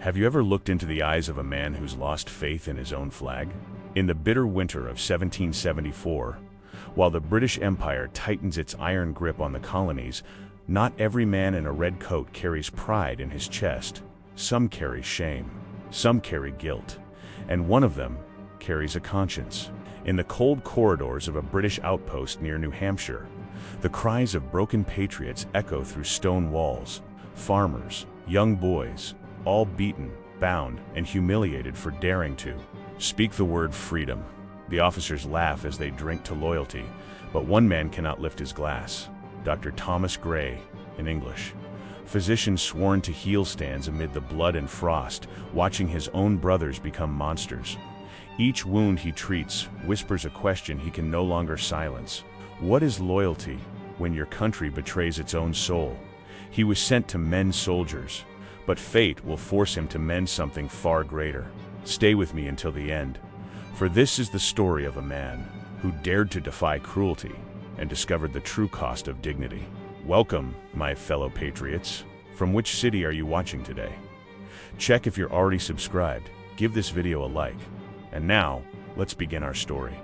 Have you ever looked into the eyes of a man who's lost faith in his own flag? In the bitter winter of 1774, while the British Empire tightens its iron grip on the colonies, not every man in a red coat carries pride in his chest. Some carry shame, some carry guilt, and one of them carries a conscience. In the cold corridors of a British outpost near New Hampshire, the cries of broken patriots echo through stone walls. Farmers, young boys, all beaten, bound, and humiliated for daring to speak the word freedom. The officers laugh as they drink to loyalty, but one man cannot lift his glass. Dr. Thomas Gray, in English. Physician sworn to heel stands amid the blood and frost, watching his own brothers become monsters. Each wound he treats whispers a question he can no longer silence. What is loyalty when your country betrays its own soul? He was sent to mend soldiers, but fate will force him to mend something far greater. Stay with me until the end, for this is the story of a man who dared to defy cruelty and discovered the true cost of dignity. Welcome, my fellow patriots. From which city are you watching today? Check if you're already subscribed, give this video a like. And now, let's begin our story.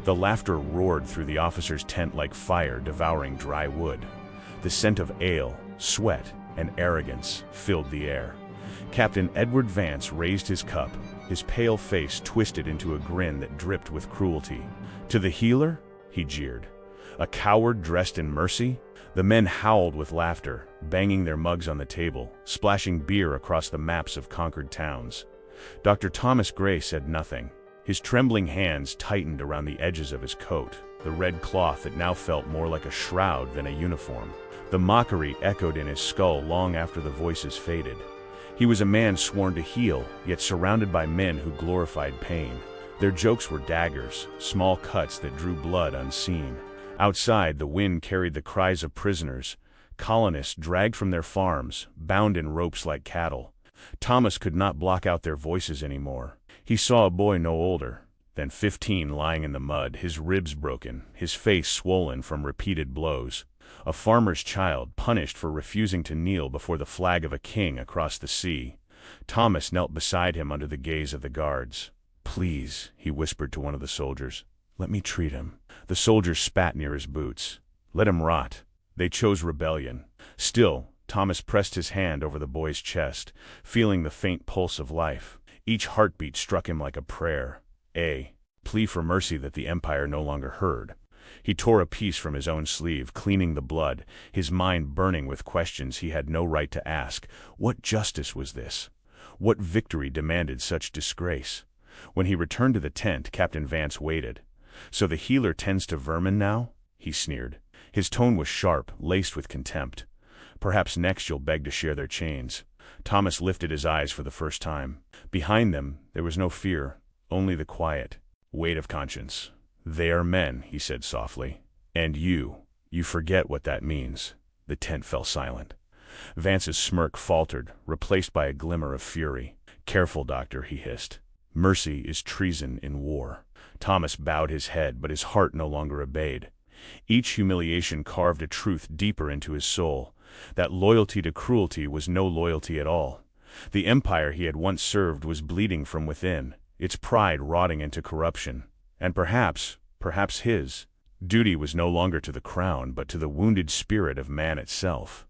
The laughter roared through the officer's tent like fire devouring dry wood. The scent of ale, sweat, and arrogance filled the air. Captain Edward Vance raised his cup, his pale face twisted into a grin that dripped with cruelty. To the healer, he jeered. A coward dressed in mercy? The men howled with laughter, banging their mugs on the table, splashing beer across the maps of conquered towns. Dr. Thomas Gray said nothing. His trembling hands tightened around the edges of his coat, the red cloth that now felt more like a shroud than a uniform. The mockery echoed in his skull long after the voices faded. He was a man sworn to heal, yet surrounded by men who glorified pain. Their jokes were daggers, small cuts that drew blood unseen. Outside, the wind carried the cries of prisoners, colonists dragged from their farms, bound in ropes like cattle. Thomas could not block out their voices anymore. He saw a boy no older than 15 lying in the mud, his ribs broken, his face swollen from repeated blows. A farmer's child punished for refusing to kneel before the flag of a king across the sea. Thomas knelt beside him under the gaze of the guards. "Please," he whispered to one of the soldiers, "let me treat him." The soldiers spat near his boots. "Let him rot." They chose rebellion. Still, Thomas pressed his hand over the boy's chest, feeling the faint pulse of life. Each heartbeat struck him like a prayer, a plea for mercy that the Empire no longer heard. He tore a piece from his own sleeve, cleaning the blood, his mind burning with questions he had no right to ask. What justice was this? What victory demanded such disgrace? When he returned to the tent, Captain Vance waited. "So the healer tends to vermin now?" he sneered. His tone was sharp, laced with contempt. "Perhaps next you'll beg to share their chains." Thomas lifted his eyes for the first time. Behind them, there was no fear, only the quiet weight of conscience. "They are men," he said softly. "And you forget what that means." The tent fell silent. Vance's smirk faltered, replaced by a glimmer of fury. "Careful, doctor," he hissed. "Mercy is treason in war." Thomas bowed his head, but his heart no longer obeyed. Each humiliation carved a truth deeper into his soul, that loyalty to cruelty was no loyalty at all. The empire he had once served was bleeding from within, its pride rotting into corruption. And perhaps his duty was no longer to the crown, but to the wounded spirit of man itself.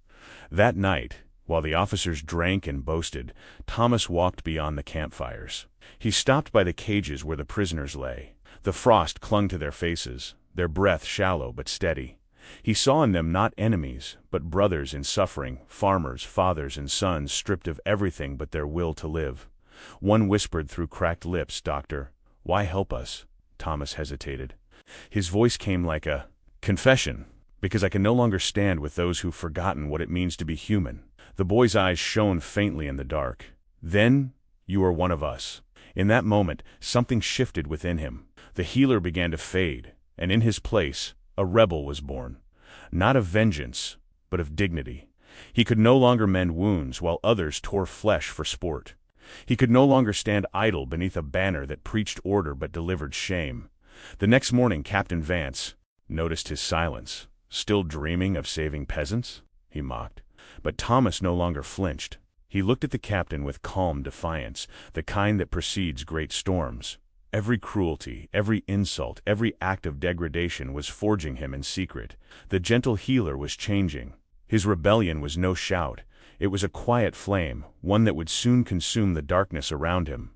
That night, while the officers drank and boasted, Thomas walked beyond the campfires. He stopped by the cages where the prisoners lay. The frost clung to their faces, their breath shallow but steady. He saw in them not enemies, but brothers in suffering, farmers, fathers and sons stripped of everything but their will to live. One whispered through cracked lips, "Doctor, why help us?" Thomas hesitated. His voice came like a confession, "Because I can no longer stand with those who've forgotten what it means to be human." The boy's eyes shone faintly in the dark. "Then you are one of us." In that moment, something shifted within him. The healer began to fade, and in his place, a rebel was born. Not of vengeance, but of dignity. He could no longer mend wounds while others tore flesh for sport. He could no longer stand idle beneath a banner that preached order but delivered shame. The next morning, Captain Vance noticed his silence. "Still dreaming of saving peasants?" he mocked. But Thomas no longer flinched. He looked at the captain with calm defiance, the kind that precedes great storms. Every cruelty, every insult, every act of degradation was forging him in secret. The gentle healer was changing. His rebellion was no shout. It was a quiet flame, one that would soon consume the darkness around him.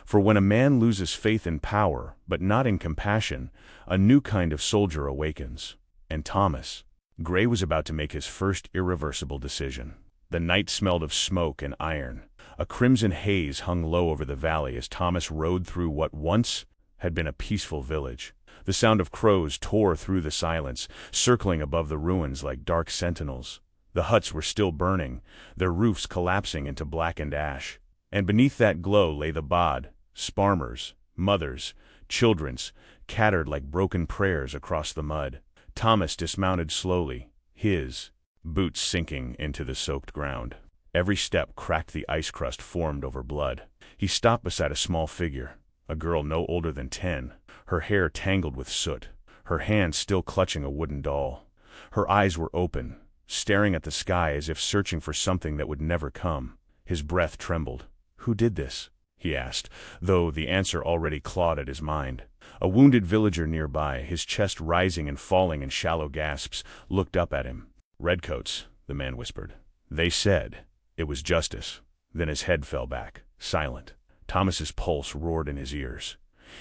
For when a man loses faith in power, but not in compassion, a new kind of soldier awakens. And Thomas Gray was about to make his first irreversible decision. The night smelled of smoke and iron. A crimson haze hung low over the valley as Thomas rode through what once had been a peaceful village. The sound of crows tore through the silence, circling above the ruins like dark sentinels. The huts were still burning, their roofs collapsing into blackened ash. And beneath that glow lay the bod, sparmers, mothers, children's, scattered like broken prayers across the mud. Thomas dismounted slowly, his boots sinking into the soaked ground. Every step cracked the ice crust formed over blood. He stopped beside a small figure, a girl no older than 10, her hair tangled with soot, her hands still clutching a wooden doll. Her eyes were open, staring at the sky as if searching for something that would never come. His breath trembled. "Who did this?" he asked, though the answer already clawed at his mind. A wounded villager nearby, his chest rising and falling in shallow gasps, looked up at him. "Redcoats," the man whispered. "They said." It was justice. Then his head fell back, silent. Thomas's pulse roared in his ears.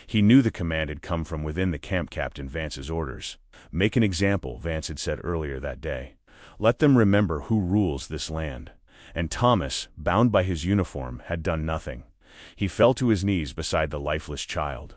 He knew the command had come from within the camp captain Vance's orders. "Make an example," Vance had said earlier that day. "Let them remember who rules this land." And Thomas, bound by his uniform, had done nothing. He fell to his knees beside the lifeless child.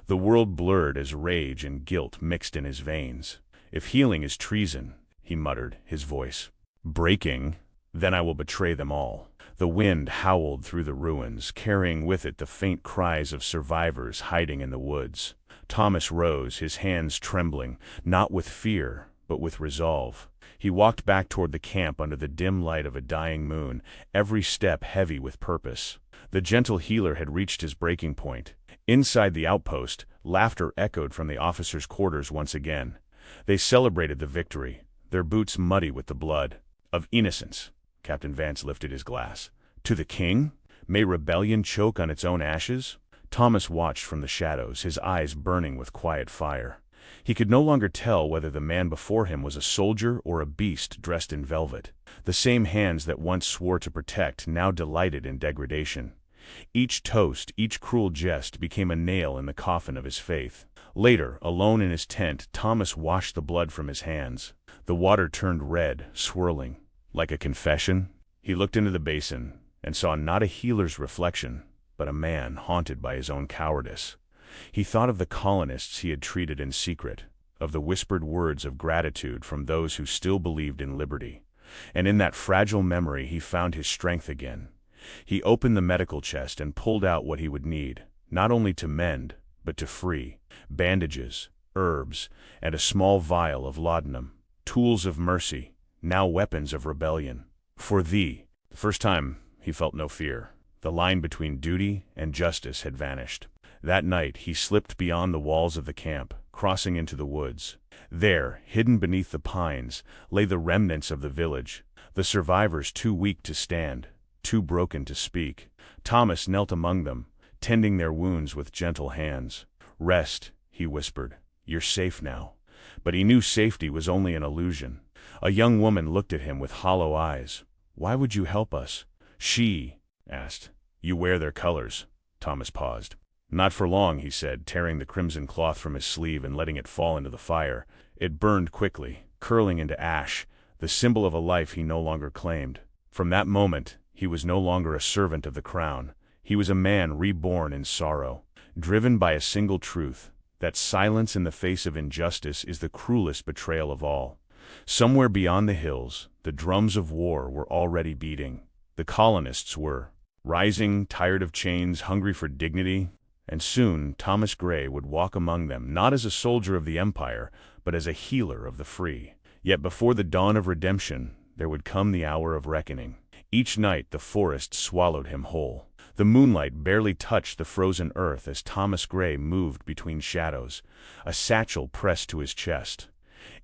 The world blurred as rage and guilt mixed in his veins. "If healing is treason," he muttered, his voice breaking, "then I will betray them all." The wind howled through the ruins, carrying with it the faint cries of survivors hiding in the woods. Thomas rose, his hands trembling, not with fear, but with resolve. He walked back toward the camp under the dim light of a dying moon, every step heavy with purpose. The gentle healer had reached his breaking point. Inside the outpost, laughter echoed from the officers' quarters once again. They celebrated the victory, their boots muddy with the blood of innocence. Captain Vance lifted his glass. "To the king? May rebellion choke on its own ashes?" Thomas watched from the shadows, his eyes burning with quiet fire. He could no longer tell whether the man before him was a soldier or a beast dressed in velvet. The same hands that once swore to protect now delighted in degradation. Each toast, each cruel jest became a nail in the coffin of his faith. Later, alone in his tent, Thomas washed the blood from his hands. The water turned red, swirling. Like a confession, he looked into the basin and saw not a healer's reflection, but a man haunted by his own cowardice. He thought of the colonists he had treated in secret, of the whispered words of gratitude from those who still believed in liberty. And in that fragile memory he found his strength again. He opened the medical chest and pulled out what he would need, not only to mend, but to free: bandages, herbs, and a small vial of laudanum, tools of mercy, now weapons of rebellion. For the first time, he felt no fear. The line between duty and justice had vanished. That night, he slipped beyond the walls of the camp, crossing into the woods. There, hidden beneath the pines, lay the remnants of the village, the survivors too weak to stand, too broken to speak. Thomas knelt among them, tending their wounds with gentle hands. "Rest," he whispered. "You're safe now." But he knew safety was only an illusion. A young woman looked at him with hollow eyes. "Why would you help us?" she asked. "You wear their colors." Thomas paused. "Not for long," he said, tearing the crimson cloth from his sleeve and letting it fall into the fire. It burned quickly, curling into ash, the symbol of a life he no longer claimed. From that moment, he was no longer a servant of the crown. He was a man reborn in sorrow, driven by a single truth, that silence in the face of injustice is the cruelest betrayal of all. Somewhere beyond the hills, the drums of war were already beating. The colonists were rising, tired of chains, hungry for dignity, and soon Thomas Gray would walk among them, not as a soldier of the empire, but as a healer of the free. Yet before the dawn of redemption, there would come the hour of reckoning. Each night the forest swallowed him whole. The moonlight barely touched the frozen earth as Thomas Gray moved between shadows, a satchel pressed to his chest.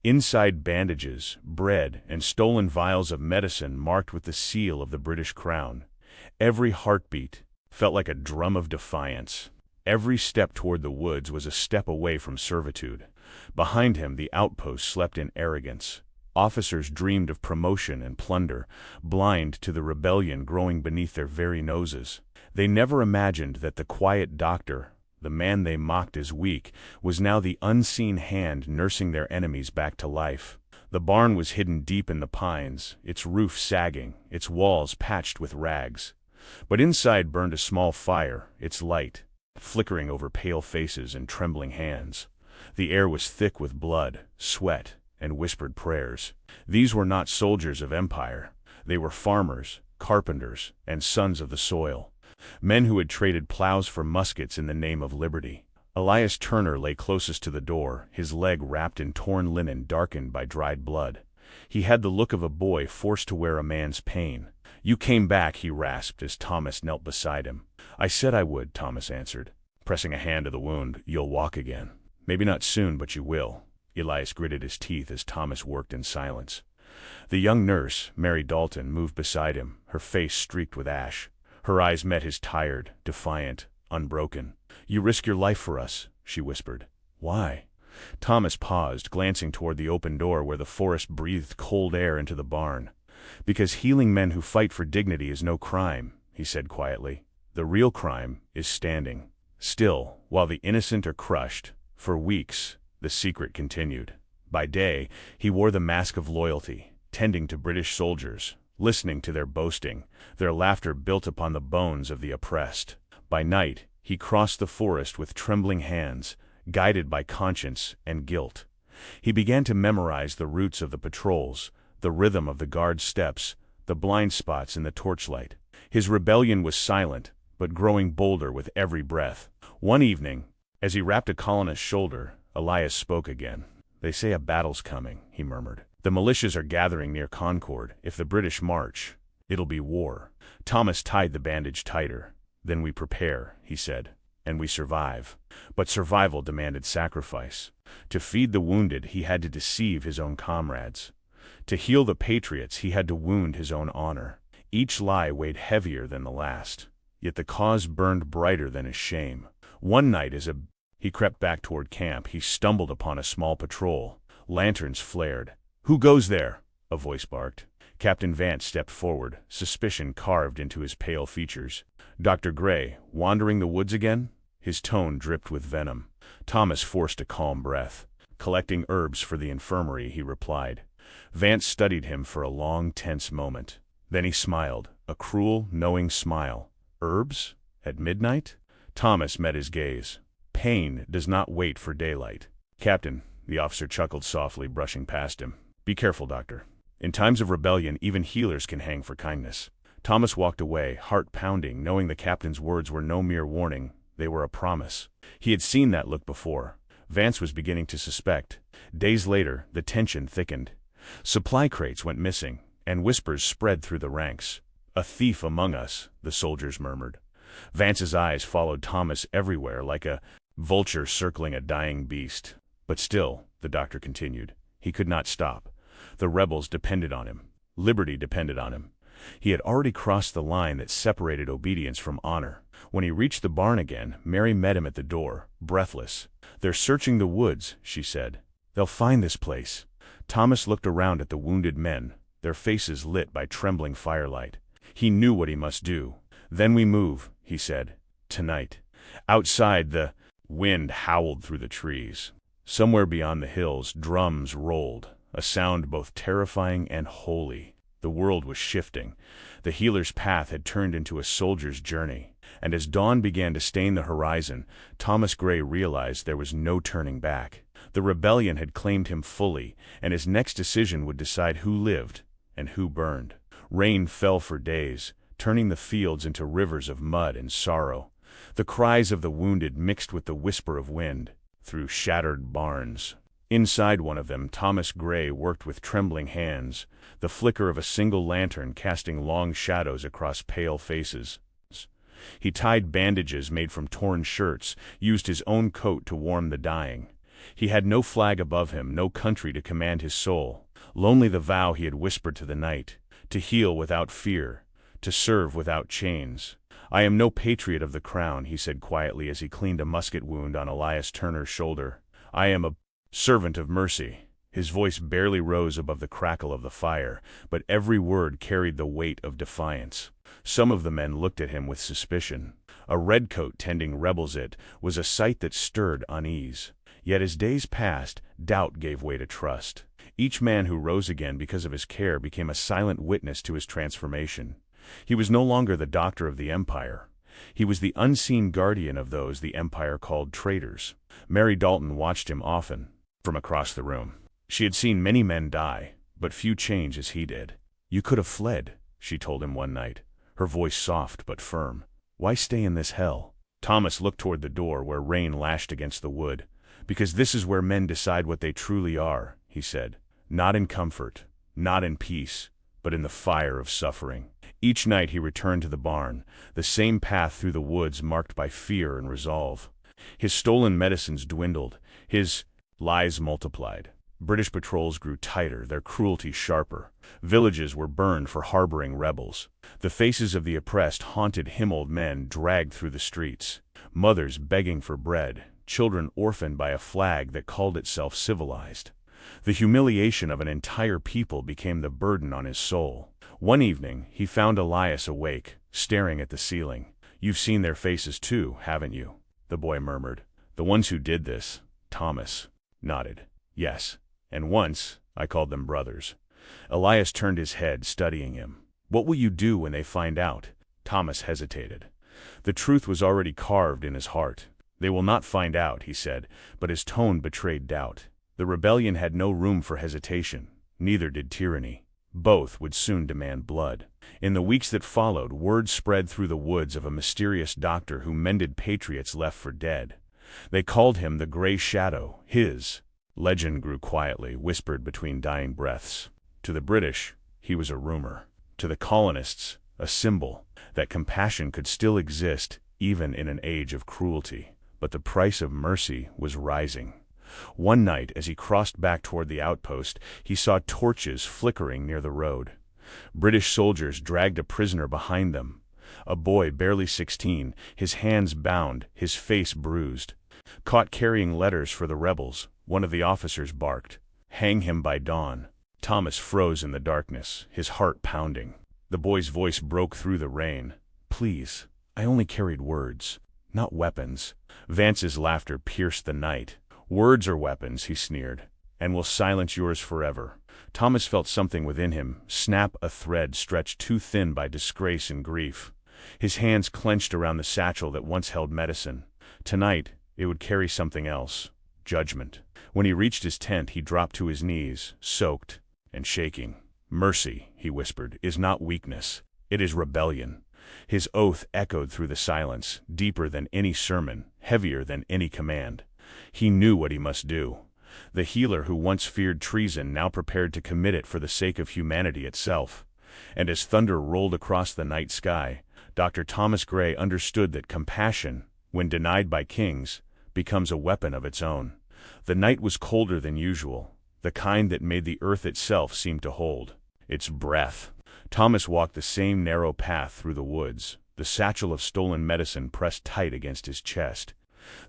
Inside, bandages, bread, and stolen vials of medicine marked with the seal of the British crown. Every heartbeat felt like a drum of defiance. Every step toward the woods was a step away from servitude. Behind him, the outpost slept in arrogance. Officers dreamed of promotion and plunder, blind to the rebellion growing beneath their very noses. They never imagined that the quiet doctor, the man they mocked as weak, was now the unseen hand nursing their enemies back to life. The barn was hidden deep in the pines, its roof sagging, its walls patched with rags. But inside burned a small fire, its light flickering over pale faces and trembling hands. The air was thick with blood, sweat, and whispered prayers. These were not soldiers of empire. They were farmers, carpenters, and sons of the soil. Men who had traded plows for muskets in the name of liberty. Elias Turner lay closest to the door, his leg wrapped in torn linen darkened by dried blood. He had the look of a boy forced to wear a man's pain. "You came back," he rasped as Thomas knelt beside him. "I said I would," Thomas answered, pressing a hand to the wound. "You'll walk again. Maybe not soon, but you will." Elias gritted his teeth as Thomas worked in silence. The young nurse, Mary Dalton, moved beside him, her face streaked with ash. Her eyes met his tired, defiant, unbroken. "You risk your life for us," she whispered. "Why?" Thomas paused, glancing toward the open door where the forest breathed cold air into the barn. "Because healing men who fight for dignity is no crime," he said quietly. "The real crime is standing still while the innocent are crushed." For weeks, the secret continued. By day, he wore the mask of loyalty, tending to British soldiers, listening to their boasting, their laughter built upon the bones of the oppressed. By night, he crossed the forest with trembling hands, guided by conscience and guilt. He began to memorize the routes of the patrols, the rhythm of the guard's steps, the blind spots in the torchlight. His rebellion was silent, but growing bolder with every breath. One evening, as he wrapped a colonist's shoulder, Elias spoke again. "They say a battle's coming," he murmured. "The militias are gathering near Concord. If the British march, it'll be war." Thomas tied the bandage tighter. "Then we prepare," he said, "and we survive." But survival demanded sacrifice. To feed the wounded, he had to deceive his own comrades. To heal the Patriots, he had to wound his own honor. Each lie weighed heavier than the last. Yet the cause burned brighter than his shame. One night, as he crept back toward camp, he stumbled upon a small patrol. Lanterns flared. "Who goes there?" a voice barked. Captain Vance stepped forward, suspicion carved into his pale features. "Dr. Gray, wandering the woods again?" His tone dripped with venom. Thomas forced a calm breath. "Collecting herbs for the infirmary," he replied. Vance studied him for a long, tense moment. Then he smiled, a cruel, knowing smile. "Herbs? At midnight?" Thomas met his gaze. "Pain does not wait for daylight." "Captain," the officer chuckled softly, brushing past him. "Be careful, doctor. In times of rebellion, even healers can hang for kindness." Thomas walked away, heart pounding, knowing the captain's words were no mere warning, they were a promise. He had seen that look before. Vance was beginning to suspect. Days later, the tension thickened. Supply crates went missing, and whispers spread through the ranks. "A thief among us," the soldiers murmured. Vance's eyes followed Thomas everywhere like a vulture circling a dying beast. But still, the doctor continued, he could not stop. The rebels depended on him. Liberty depended on him. He had already crossed the line that separated obedience from honor. When he reached the barn again, Mary met him at the door, breathless. "They're searching the woods," she said. "They'll find this place." Thomas looked around at the wounded men, their faces lit by trembling firelight. He knew what he must do. "Then we move," he said. "Tonight." Outside, the wind howled through the trees. Somewhere beyond the hills, drums rolled, a sound both terrifying and holy. The world was shifting. The healer's path had turned into a soldier's journey. And as dawn began to stain the horizon, Thomas Gray realized there was no turning back. The rebellion had claimed him fully, and his next decision would decide who lived and who burned. Rain fell for days, turning the fields into rivers of mud and sorrow. The cries of the wounded mixed with the whisper of wind through shattered barns. Inside one of them, Thomas Gray worked with trembling hands, the flicker of a single lantern casting long shadows across pale faces. He tied bandages made from torn shirts, used his own coat to warm the dying. He had no flag above him, no country to command his soul. Lonely the vow he had whispered to the night, to heal without fear, to serve without chains. I am no patriot of the crown, he said quietly as he cleaned a musket wound on Elias Turner's shoulder. I am a servant of mercy. His voice barely rose above the crackle of the fire, but every word carried the weight of defiance. Some of the men looked at him with suspicion. A redcoat tending rebels, it was a sight that stirred unease. Yet as days passed, doubt gave way to trust. Each man who rose again because of his care became a silent witness to his transformation. He was no longer the doctor of the empire. He was the unseen guardian of those the empire called traitors. Mary Dalton watched him often, from across the room. She had seen many men die, but few change as he did. You could have fled, she told him one night, her voice soft but firm. Why stay in this hell? Thomas looked toward the door where rain lashed against the wood. Because this is where men decide what they truly are, he said. Not in comfort, not in peace, but in the fire of suffering. Each night he returned to the barn, the same path through the woods marked by fear and resolve. His stolen medicines dwindled, his lies multiplied. British patrols grew tighter, their cruelty sharper. Villages were burned for harboring rebels. The faces of the oppressed haunted him. Old men dragged through the streets, mothers begging for bread, children orphaned by a flag that called itself civilized. The humiliation of an entire people became the burden on his soul. One evening, he found Elias awake, staring at the ceiling. You've seen their faces too, haven't you? The boy murmured. The ones who did this. Thomas nodded. Yes. And once, I called them brothers. Elias turned his head, studying him. What will you do when they find out? Thomas hesitated. The truth was already carved in his heart. They will not find out, he said, but his tone betrayed doubt. The rebellion had no room for hesitation. Neither did tyranny. Both would soon demand blood. In the weeks that followed, word spread through the woods of a mysterious doctor who mended patriots left for dead. They called him the Gray Shadow. His legend grew quietly, whispered between dying breaths. To the British, he was a rumor. To the colonists, a symbol that compassion could still exist even in an age of cruelty. But the price of mercy was rising. One night, as he crossed back toward the outpost, he saw torches flickering near the road. British soldiers dragged a prisoner behind them. A boy barely 16, his hands bound, his face bruised. Caught carrying letters for the rebels, one of the officers barked, "Hang him by dawn." Thomas froze in the darkness, his heart pounding. The boy's voice broke through the rain. "Please, I only carried words, not weapons." Vance's laughter pierced the night. "Words are weapons," he sneered, "and will silence yours forever." Thomas felt something within him snap, a thread stretched too thin by disgrace and grief. His hands clenched around the satchel that once held medicine. Tonight, it would carry something else. Judgment. When he reached his tent, he dropped to his knees, soaked and shaking. "Mercy," he whispered, "is not weakness. It is rebellion." His oath echoed through the silence, deeper than any sermon, heavier than any command. He knew what he must do. The healer who once feared treason now prepared to commit it for the sake of humanity itself. And as thunder rolled across the night sky, Dr. Thomas Gray understood that compassion, when denied by kings, becomes a weapon of its own. The night was colder than usual, the kind that made the earth itself seem to hold its breath. Thomas walked the same narrow path through the woods, the satchel of stolen medicine pressed tight against his chest.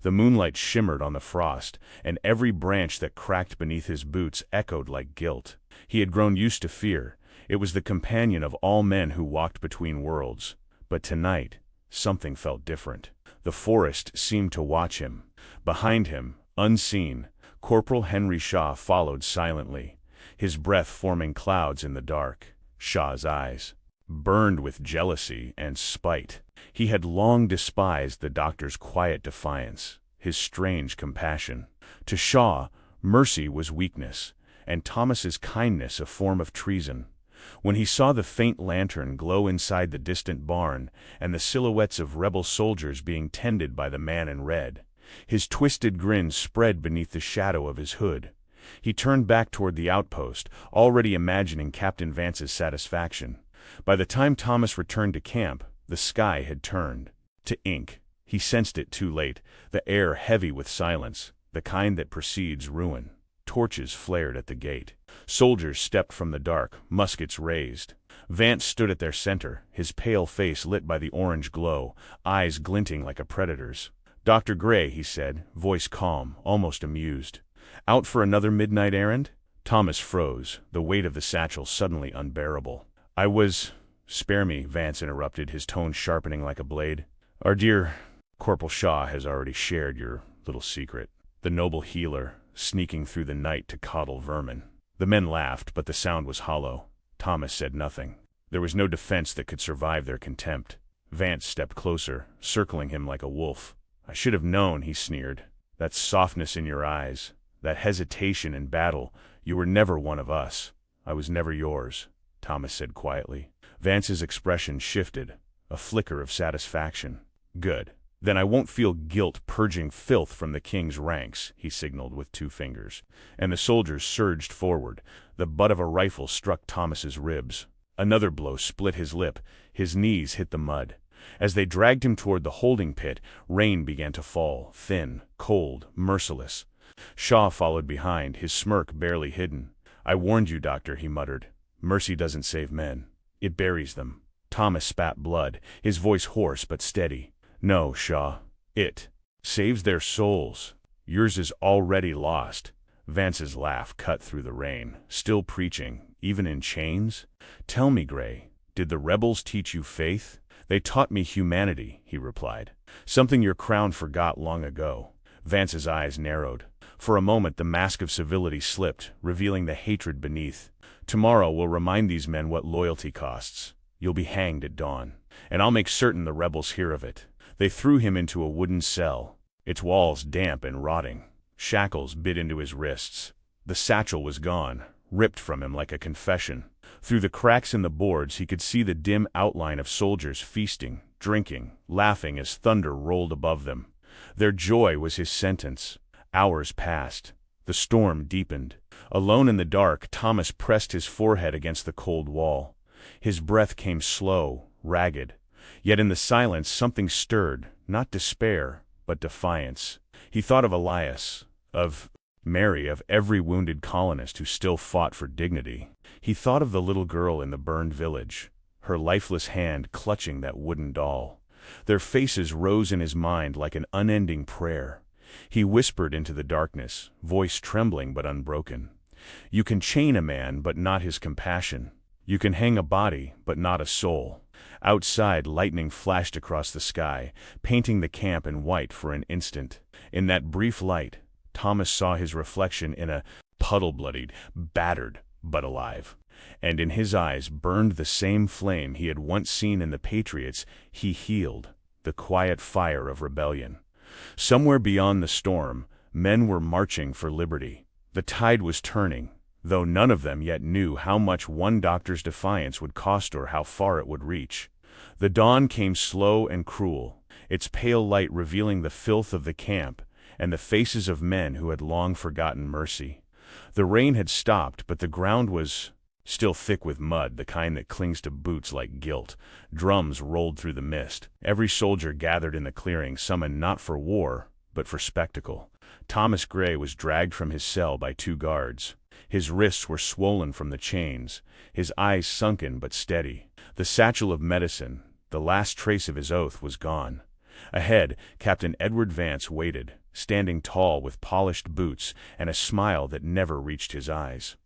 The moonlight shimmered on the frost, and every branch that cracked beneath his boots echoed like guilt. He had grown used to fear. It was the companion of all men who walked between worlds. But tonight, something felt different. The forest seemed to watch him. Behind him, unseen, Corporal Henry Shaw followed silently, his breath forming clouds in the dark. Shaw's eyes burned with jealousy and spite. He had long despised the doctor's quiet defiance, his strange compassion. To Shaw, mercy was weakness, and Thomas's kindness a form of treason. When he saw the faint lantern glow inside the distant barn, and the silhouettes of rebel soldiers being tended by the man in red, his twisted grin spread beneath the shadow of his hood. He turned back toward the outpost, already imagining Captain Vance's satisfaction. By the time Thomas returned to camp, the sky had turned to ink. He sensed it too late, the air heavy with silence, the kind that precedes ruin. Torches flared at the gate. Soldiers stepped from the dark, muskets raised. Vance stood at their center, his pale face lit by the orange glow, eyes glinting like a predator's. "Dr. Gray," he said, voice calm, almost amused. "Out for another midnight errand?" Thomas froze, the weight of the satchel suddenly unbearable. "I was—" "Spare me," Vance interrupted, his tone sharpening like a blade. "Our dear Corporal Shaw has already shared your little secret. The noble healer, sneaking through the night to coddle vermin." The men laughed, but the sound was hollow. Thomas said nothing. There was no defense that could survive their contempt. Vance stepped closer, circling him like a wolf. "I should have known," he sneered. "That softness in your eyes, that hesitation in battle. You were never one of us." "I was never yours," Thomas said quietly. Vance's expression shifted, a flicker of satisfaction. "Good. Then I won't feel guilt purging filth from the king's ranks," he signaled with 2 fingers. And the soldiers surged forward. The butt of a rifle struck Thomas's ribs. Another blow split his lip. His knees hit the mud. As they dragged him toward the holding pit, rain began to fall, thin, cold, merciless. Shaw followed behind, his smirk barely hidden. "I warned you, Doctor," he muttered. "Mercy doesn't save men. It buries them." Thomas spat blood, his voice hoarse but steady. "No, Shaw. It saves their souls. Yours is already lost." Vance's laugh cut through the rain. "Still preaching, even in chains? Tell me, Gray, did the rebels teach you faith?" "They taught me humanity," he replied. "Something your crown forgot long ago." Vance's eyes narrowed. For a moment the mask of civility slipped, revealing the hatred beneath. "Tomorrow we'll remind these men what loyalty costs. You'll be hanged at dawn. And I'll make certain the rebels hear of it." They threw him into a wooden cell, its walls damp and rotting. Shackles bit into his wrists. The satchel was gone, ripped from him like a confession. Through the cracks in the boards he could see the dim outline of soldiers feasting, drinking, laughing as thunder rolled above them. Their joy was his sentence. Hours passed. The storm deepened. Alone in the dark, Thomas pressed his forehead against the cold wall. His breath came slow, ragged. Yet in the silence something stirred, not despair, but defiance. He thought of Elias, of Mary, of every wounded colonist who still fought for dignity. He thought of the little girl in the burned village, her lifeless hand clutching that wooden doll. Their faces rose in his mind like an unending prayer. He whispered into the darkness, voice trembling but unbroken. "You can chain a man, but not his compassion. You can hang a body, but not a soul." Outside, lightning flashed across the sky, painting the camp in white for an instant. In that brief light, Thomas saw his reflection in a puddle, bloodied, battered, but alive. And in his eyes burned the same flame he had once seen in the Patriots. He healed, the quiet fire of rebellion. Somewhere beyond the storm, men were marching for liberty. The tide was turning, though none of them yet knew how much one doctor's defiance would cost or how far it would reach. The dawn came slow and cruel, its pale light revealing the filth of the camp and the faces of men who had long forgotten mercy. The rain had stopped, but the ground was still thick with mud, the kind that clings to boots like guilt. Drums rolled through the mist. Every soldier gathered in the clearing, summoned not for war, but for spectacle. Thomas Gray was dragged from his cell by 2 guards. His wrists were swollen from the chains, his eyes sunken but steady. The satchel of medicine, the last trace of his oath, was gone. Ahead, Captain Edward Vance waited, standing tall with polished boots and a smile that never reached his eyes.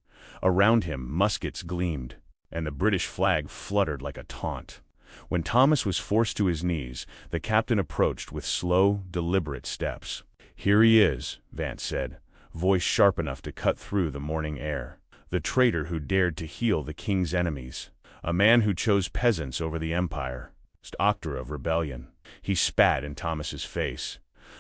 Around him, muskets gleamed, and the British flag fluttered like a taunt. When Thomas was forced to his knees, the captain approached with slow, deliberate steps. "Here he is," Vance said, voice sharp enough to cut through the morning air. "The traitor who dared to heal the king's enemies. A man who chose peasants over the empire. Octor of rebellion." He spat in Thomas's face.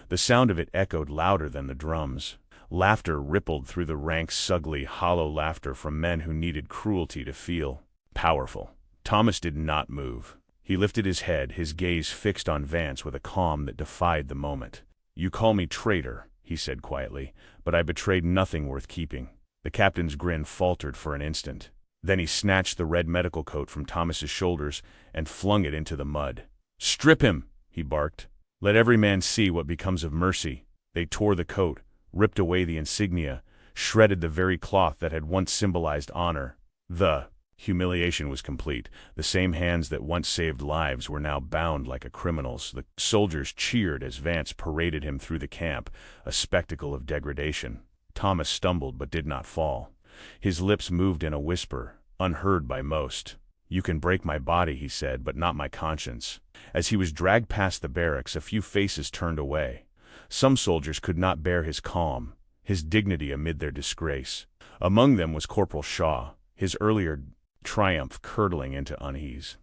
The sound of it echoed louder than the drums. Laughter rippled through the ranks, ugly, hollow laughter from men who needed cruelty to feel powerful. Thomas did not move. He lifted his head, his gaze fixed on Vance with a calm that defied the moment. "You call me traitor," he said quietly, "but I betrayed nothing worth keeping." The captain's grin faltered for an instant. Then he snatched the red medical coat from Thomas's shoulders and flung it into the mud. "Strip him!" he barked. "Let every man see what becomes of mercy." They tore the coat, ripped away the insignia, shredded the very cloth that had once symbolized honor. The humiliation was complete. The same hands that once saved lives were now bound like a criminal's. The soldiers cheered as Vance paraded him through the camp, a spectacle of degradation. Thomas stumbled but did not fall. His lips moved in a whisper, unheard by most. "You can break my body," he said, "but not my conscience." As he was dragged past the barracks, a few faces turned away. Some soldiers could not bear his calm, his dignity amid their disgrace. Among them was Corporal Shaw, his earlier triumph curdling into unease.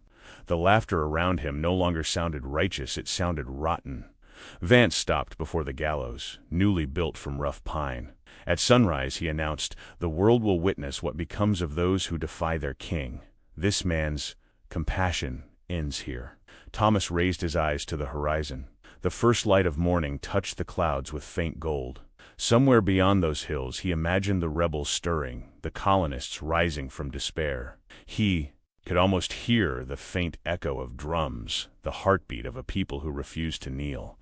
The laughter around him no longer sounded righteous, it sounded rotten. Vance stopped before the gallows, newly built from rough pine. At sunrise, he announced, "The world will witness what becomes of those who defy their king. This man's compassion ends here." Thomas raised his eyes to the horizon. The first light of morning touched the clouds with faint gold. Somewhere beyond those hills he imagined the rebels stirring, the colonists rising from despair. He could almost hear the faint echo of drums, the heartbeat of a people who refused to kneel.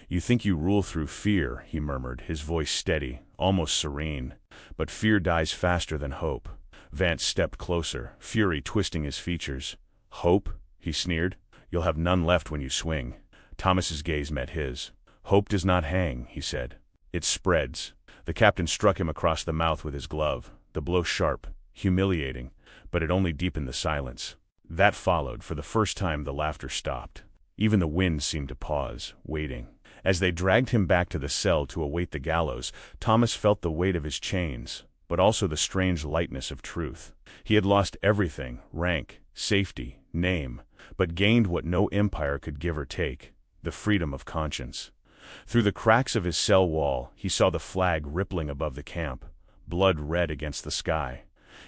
"You think you rule through fear," he murmured, his voice steady, almost serene. "But fear dies faster than hope." Vance stepped closer, fury twisting his features. "Hope?" he sneered. "You'll have none left when you swing." Thomas's gaze met his. "Hope does not hang," he said. "It spreads." The captain struck him across the mouth with his glove, the blow sharp, humiliating, but it only deepened the silence. That followed. For the first time the laughter stopped. Even the wind seemed to pause, waiting. As they dragged him back to the cell to await the gallows, Thomas felt the weight of his chains, but also the strange lightness of truth. He had lost everything, rank, safety, name, but gained what no empire could give or take, the freedom of conscience. Through the cracks of his cell wall, he saw the flag rippling above the camp, blood red against the sky.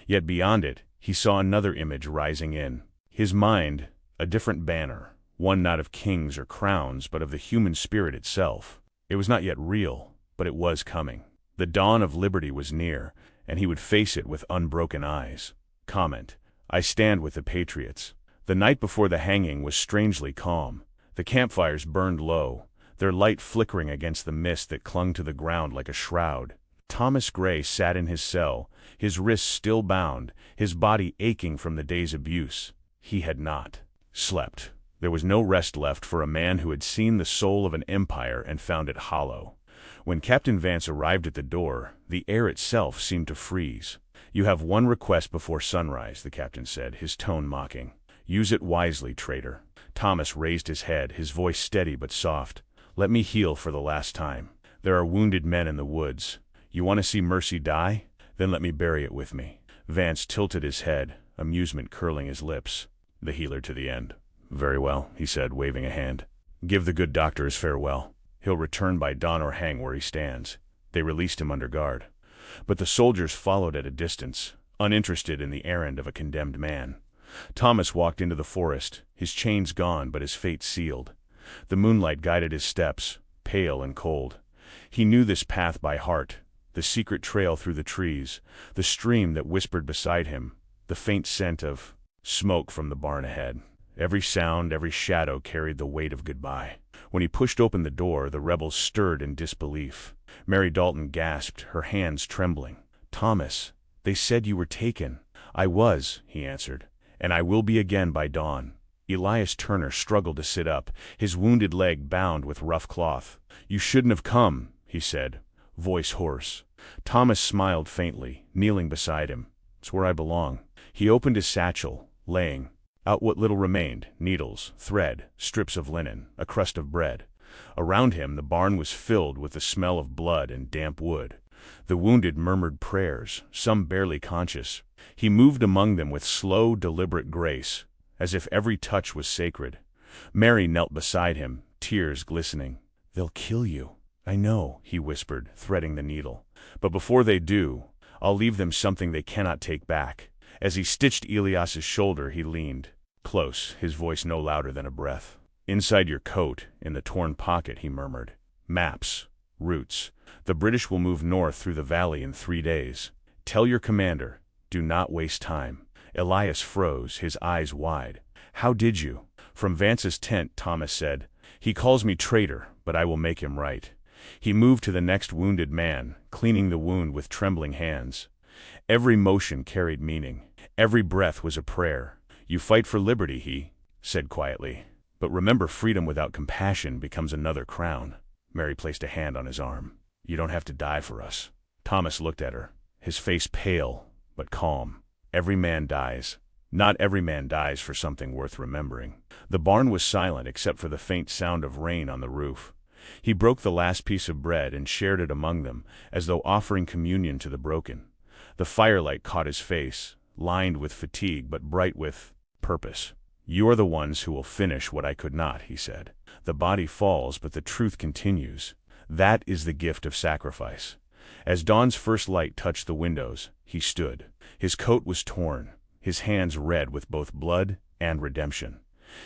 Yet beyond it, he saw another image rising in his mind, a different banner, one not of kings or crowns, but of the human spirit itself. It was not yet real, but it was coming. The dawn of liberty was near, and he would face it with unbroken eyes. Comment: I stand with the Patriots. The night before the hanging was strangely calm. The campfires burned low, their light flickering against the mist that clung to the ground like a shroud. Thomas Gray sat in his cell, his wrists still bound, his body aching from the day's abuse. He had not slept. There was no rest left for a man who had seen the soul of an empire and found it hollow. When Captain Vance arrived at the door, the air itself seemed to freeze. "You have one request before sunrise," the captain said, his tone mocking. "Use it wisely, traitor." Thomas raised his head, his voice steady but soft. "Let me heal for the last time. There are wounded men in the woods. You want to see mercy die? Then let me bury it with me." Vance tilted his head, amusement curling his lips. "The healer to the end." "Very well," he said, waving a hand. "Give the good doctor his farewell. He'll return by dawn or hang where he stands." They released him under guard. But the soldiers followed at a distance, uninterested in the errand of a condemned man. Thomas walked into the forest, his chains gone but his fate sealed. The moonlight guided his steps, pale and cold. He knew this path by heart, the secret trail through the trees, the stream that whispered beside him, the faint scent of smoke from the barn ahead. Every sound, every shadow carried the weight of goodbye. When he pushed open the door, the rebels stirred in disbelief. Mary Dalton gasped, her hands trembling. "Thomas, they said you were taken." "I was," he answered, "and I will be again by dawn." Elias Turner struggled to sit up, his wounded leg bound with rough cloth. "You shouldn't have come," he said, voice hoarse. Thomas smiled faintly, kneeling beside him. "It's where I belong." He opened his satchel, laying out what little remained: needles, thread, strips of linen, a crust of bread. Around him the barn was filled with the smell of blood and damp wood. The wounded murmured prayers, some barely conscious. He moved among them with slow, deliberate grace, as if every touch was sacred. Mary knelt beside him, tears glistening. "They'll kill you, I know," he whispered, threading the needle. "But before they do, I'll leave them something they cannot take back." As he stitched Elias's shoulder, he leaned close, his voice no louder than a breath. "Inside your coat, in the torn pocket," he murmured. "Maps, routes. The British will move north through the valley in 3 days. Tell your commander, do not waste time." Elias froze, his eyes wide. "How did you?" "From Vance's tent," Thomas said. "He calls me traitor, but I will make him right." He moved to the next wounded man, cleaning the wound with trembling hands. Every motion carried meaning. Every breath was a prayer. "You fight for liberty," he said quietly. "But remember, freedom without compassion becomes another crown." Mary placed a hand on his arm. "You don't have to die for us." Thomas looked at her, his face pale, but calm. "Every man dies. Not every man dies for something worth remembering." The barn was silent except for the faint sound of rain on the roof. He broke the last piece of bread and shared it among them, as though offering communion to the broken. The firelight caught his face, lined with fatigue but bright with purpose. "You are the ones who will finish what I could not," he said. "The body falls, but the truth continues. That is the gift of sacrifice." As dawn's first light touched the windows, he stood. His coat was torn, his hands red with both blood and redemption.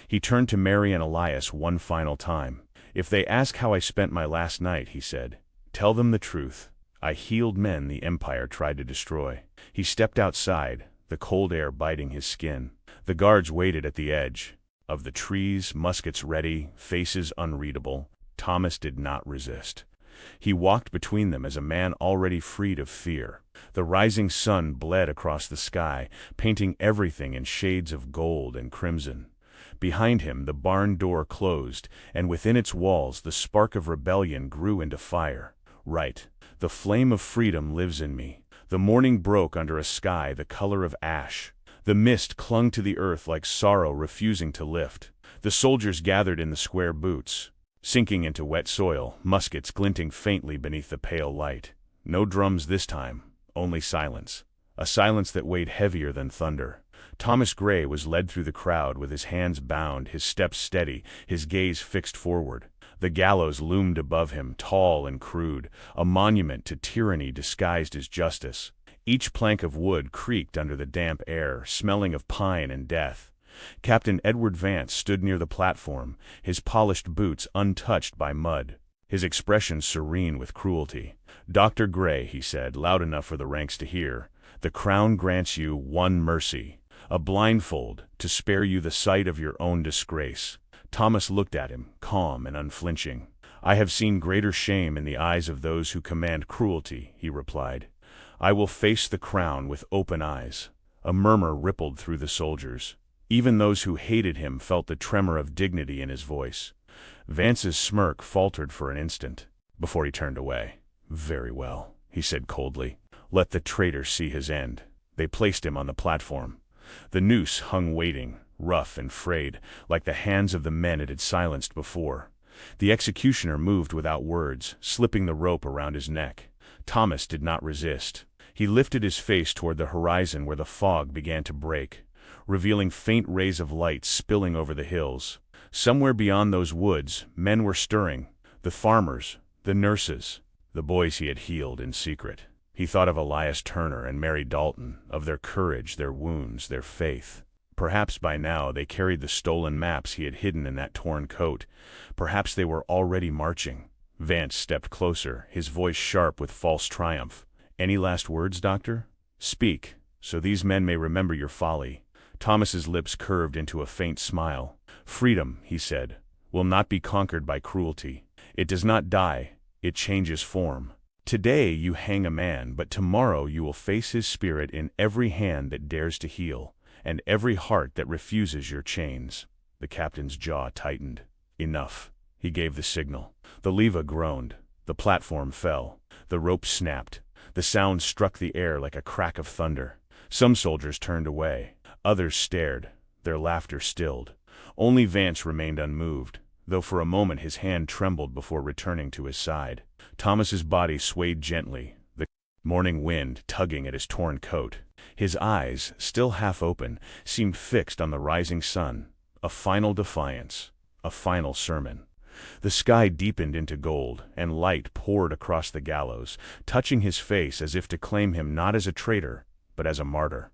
He turned to Mary and Elias one final time. "If they ask how I spent my last night," he said, "tell them the truth. I healed men the Empire tried to destroy." He stepped outside, the cold air biting his skin. The guards waited at the edge of the trees, muskets ready, faces unreadable. Thomas did not resist. He walked between them as a man already freed of fear. The rising sun bled across the sky, painting everything in shades of gold and crimson. Behind him, the barn door closed, and within its walls the spark of rebellion grew into fire. "Right. The flame of freedom lives in me." The morning broke under a sky the color of ash. The mist clung to the earth like sorrow refusing to lift. The soldiers gathered in the square booths, sinking into wet soil, muskets glinting faintly beneath the pale light. No drums this time, only silence. A silence that weighed heavier than thunder. Thomas Gray was led through the crowd with his hands bound, his steps steady, his gaze fixed forward. The gallows loomed above him, tall and crude, a monument to tyranny disguised as justice. Each plank of wood creaked under the damp air, smelling of pine and death. Captain Edward Vance stood near the platform, his polished boots untouched by mud, his expression serene with cruelty. "Dr. Gray," he said, loud enough for the ranks to hear, "the Crown grants you one mercy, a blindfold, to spare you the sight of your own disgrace." Thomas looked at him, calm and unflinching. "I have seen greater shame in the eyes of those who command cruelty," he replied. "I will face the Crown with open eyes." A murmur rippled through the soldiers. Even those who hated him felt the tremor of dignity in his voice. Vance's smirk faltered for an instant, before he turned away. "Very well," he said coldly. "Let the traitor see his end." They placed him on the platform. The noose hung waiting, rough and frayed, like the hands of the men it had silenced before. The executioner moved without words, slipping the rope around his neck. Thomas did not resist. He lifted his face toward the horizon where the fog began to break, revealing faint rays of light spilling over the hills. Somewhere beyond those woods, men were stirring. The farmers, the nurses, the boys he had healed in secret. He thought of Elias Turner and Mary Dalton, of their courage, their wounds, their faith. Perhaps by now they carried the stolen maps he had hidden in that torn coat. Perhaps they were already marching. Vance stepped closer, his voice sharp with false triumph. "Any last words, Doctor? Speak, so these men may remember your folly." Thomas's lips curved into a faint smile. "Freedom," he said, "will not be conquered by cruelty. It does not die, it changes form. Today you hang a man, but tomorrow you will face his spirit in every hand that dares to heal, and every heart that refuses your chains." The captain's jaw tightened. "Enough." He gave the signal. The leva groaned. The platform fell. The rope snapped. The sound struck the air like a crack of thunder. Some soldiers turned away. Others stared, their laughter stilled. Only Vance remained unmoved, though for a moment his hand trembled before returning to his side. Thomas's body swayed gently, the morning wind tugging at his torn coat. His eyes, still half open, seemed fixed on the rising sun. A final defiance, a final sermon. The sky deepened into gold, and light poured across the gallows, touching his face as if to claim him not as a traitor, but as a martyr.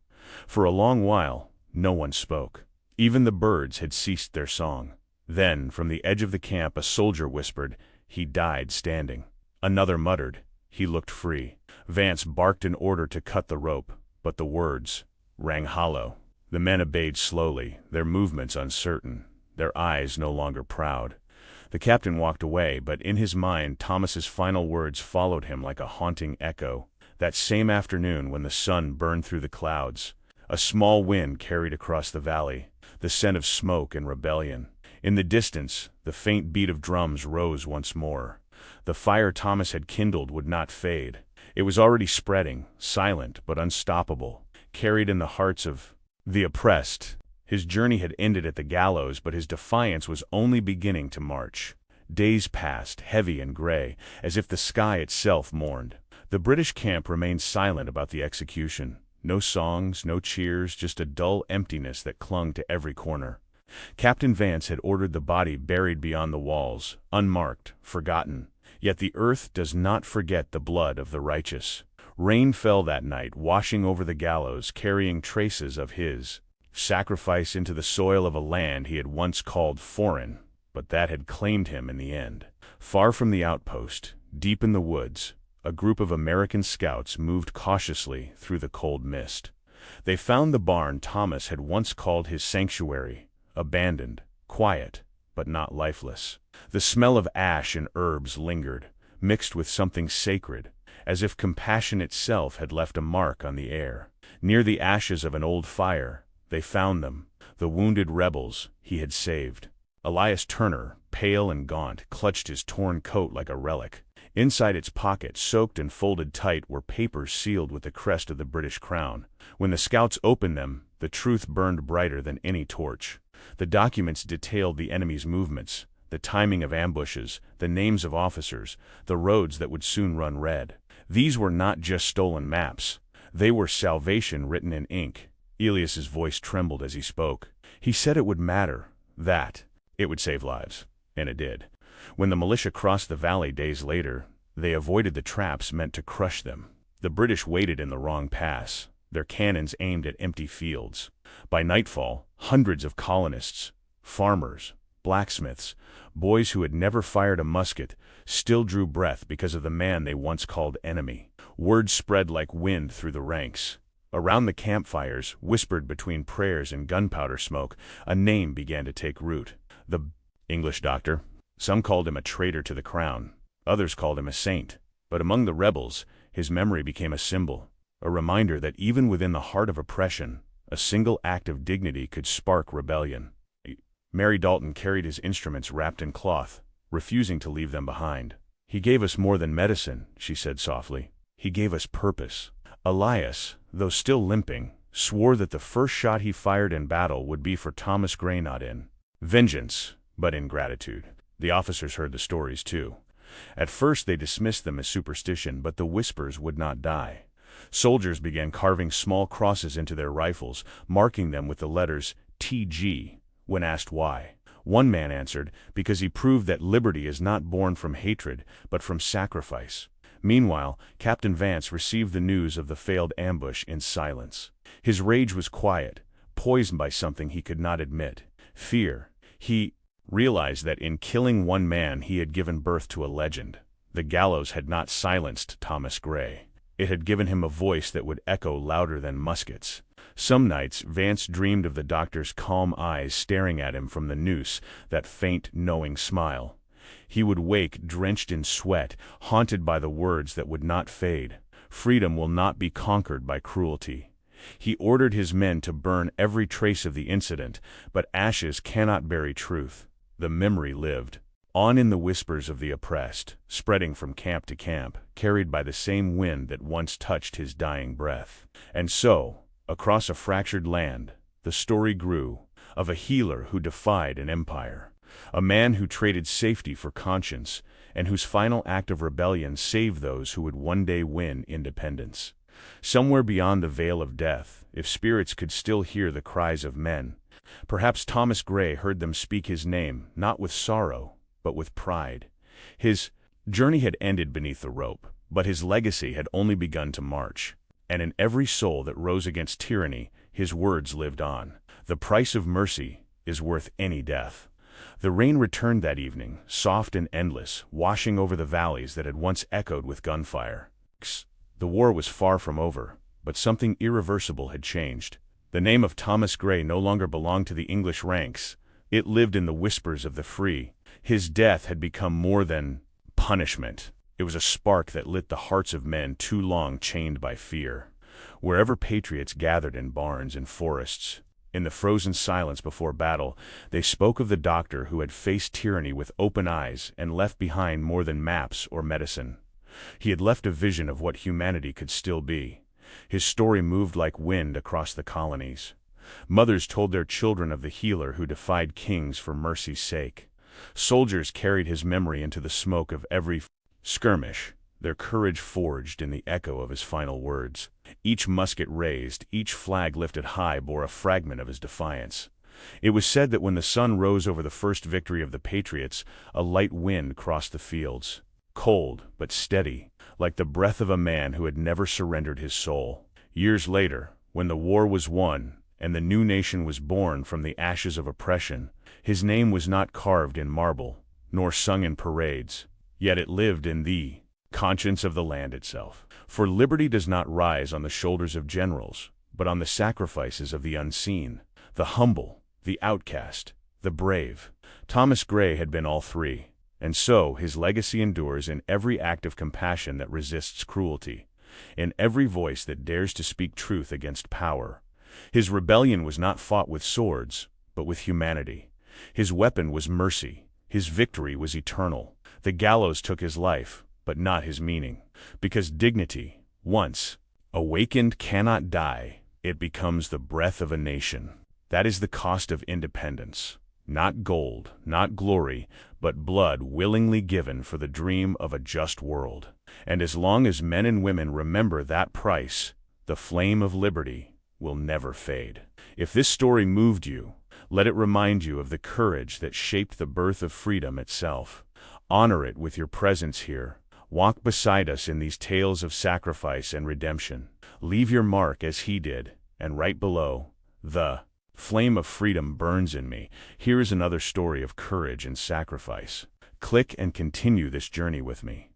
For a long while, no one spoke. Even the birds had ceased their song. Then, from the edge of the camp, a soldier whispered, "He died standing." Another muttered, "He looked free." Vance barked an order to cut the rope, but the words rang hollow. The men obeyed slowly, their movements uncertain, their eyes no longer proud. The captain walked away, but in his mind Thomas's final words followed him like a haunting echo. That same afternoon, when the sun burned through the clouds, a small wind carried across the valley the scent of smoke and rebellion. In the distance, the faint beat of drums rose once more. The fire Thomas had kindled would not fade. It was already spreading, silent but unstoppable, carried in the hearts of the oppressed. His journey had ended at the gallows, but his defiance was only beginning to march. Days passed, heavy and gray, as if the sky itself mourned. The British camp remained silent about the execution. No songs, no cheers, just a dull emptiness that clung to every corner. Captain Vance had ordered the body buried beyond the walls, unmarked, forgotten. Yet the earth does not forget the blood of the righteous. Rain fell that night, washing over the gallows, carrying traces of his sacrifice into the soil of a land he had once called foreign, but that had claimed him in the end. Far from the outpost, deep in the woods, a group of American scouts moved cautiously through the cold mist. They found the barn Thomas had once called his sanctuary, abandoned, quiet, but not lifeless. The smell of ash and herbs lingered, mixed with something sacred, as if compassion itself had left a mark on the air. Near the ashes of an old fire, they found them, the wounded rebels he had saved. Elias Turner, pale and gaunt, clutched his torn coat like a relic. Inside its pocket, soaked and folded tight, were papers sealed with the crest of the British crown. When the scouts opened them, the truth burned brighter than any torch. The documents detailed the enemy's movements, the timing of ambushes, the names of officers, the roads that would soon run red. These were not just stolen maps. They were salvation written in ink. Elias's voice trembled as he spoke. He said it would matter, that it would save lives. And it did. When the militia crossed the valley days later, they avoided the traps meant to crush them. The British waited in the wrong pass, their cannons aimed at empty fields. By nightfall, hundreds of colonists, farmers, blacksmiths, boys who had never fired a musket, still drew breath because of the man they once called enemy. Word spread like wind through the ranks. Around the campfires, whispered between prayers and gunpowder smoke, a name began to take root. The English doctor. Some called him a traitor to the crown. Others called him a saint. But among the rebels, his memory became a symbol, a reminder that even within the heart of oppression, a single act of dignity could spark rebellion. Mary Dalton carried his instruments wrapped in cloth, refusing to leave them behind. "He gave us more than medicine," she said softly. "He gave us purpose." Elias, though still limping, swore that the first shot he fired in battle would be for Thomas Gray, not in vengeance, but in gratitude. The officers heard the stories too. At first they dismissed them as superstition, but the whispers would not die. Soldiers began carving small crosses into their rifles, marking them with the letters TG. When asked why, one man answered, because he proved that liberty is not born from hatred, but from sacrifice. Meanwhile, Captain Vance received the news of the failed ambush in silence. His rage was quiet, poisoned by something he could not admit: fear. He realized that in killing one man he had given birth to a legend. The gallows had not silenced Thomas Gray. It had given him a voice that would echo louder than muskets. Some nights Vance dreamed of the doctor's calm eyes staring at him from the noose, that faint, knowing smile. He would wake drenched in sweat, haunted by the words that would not fade: "Freedom will not be conquered by cruelty." He ordered his men to burn every trace of the incident, but ashes cannot bury truth. The memory lived on in the whispers of the oppressed, spreading from camp to camp, carried by the same wind that once touched his dying breath. And so, across a fractured land, the story grew, of a healer who defied an empire, a man who traded safety for conscience, and whose final act of rebellion saved those who would one day win independence. Somewhere beyond the veil of death, if spirits could still hear the cries of men, perhaps Thomas Gray heard them speak his name, not with sorrow, but with pride. His journey had ended beneath the rope, but his legacy had only begun to march. And in every soul that rose against tyranny, his words lived on: "The price of mercy is worth any death." The rain returned that evening, soft and endless, washing over the valleys that had once echoed with gunfire. The war was far from over, but something irreversible had changed. The name of Thomas Gray no longer belonged to the English ranks. It lived in the whispers of the free, His death had become more than punishment. It was a spark that lit the hearts of men too long chained by fear. Wherever patriots gathered in barns and forests, in the frozen silence before battle, they spoke of the doctor who had faced tyranny with open eyes and left behind more than maps or medicine. He had left a vision of what humanity could still be. His story moved like wind across the colonies. Mothers told their children of the healer who defied kings for mercy's sake. Soldiers carried his memory into the smoke of every skirmish, their courage forged in the echo of his final words. Each musket raised, each flag lifted high bore a fragment of his defiance. It was said that when the sun rose over the first victory of the Patriots, a light wind crossed the fields, cold but steady, like the breath of a man who had never surrendered his soul. Years later, when the war was won, and the new nation was born from the ashes of oppression, his name was not carved in marble, nor sung in parades, yet it lived in the conscience of the land itself. For liberty does not rise on the shoulders of generals, but on the sacrifices of the unseen, the humble, the outcast, the brave. Thomas Gray had been all three, and so his legacy endures in every act of compassion that resists cruelty, in every voice that dares to speak truth against power. His rebellion was not fought with swords, but with humanity. His weapon was mercy. His victory was eternal. The gallows took his life, but not his meaning. Because dignity, once awakened, cannot die. It becomes the breath of a nation. That is the cost of independence. Not gold, not glory, but blood willingly given for the dream of a just world. And as long as men and women remember that price, the flame of liberty will never fade. If this story moved you, let it remind you of the courage that shaped the birth of freedom itself. Honor it with your presence here. Walk beside us in these tales of sacrifice and redemption. Leave your mark as he did, and right below, the flame of freedom burns in me. Here is another story of courage and sacrifice. Click and continue this journey with me.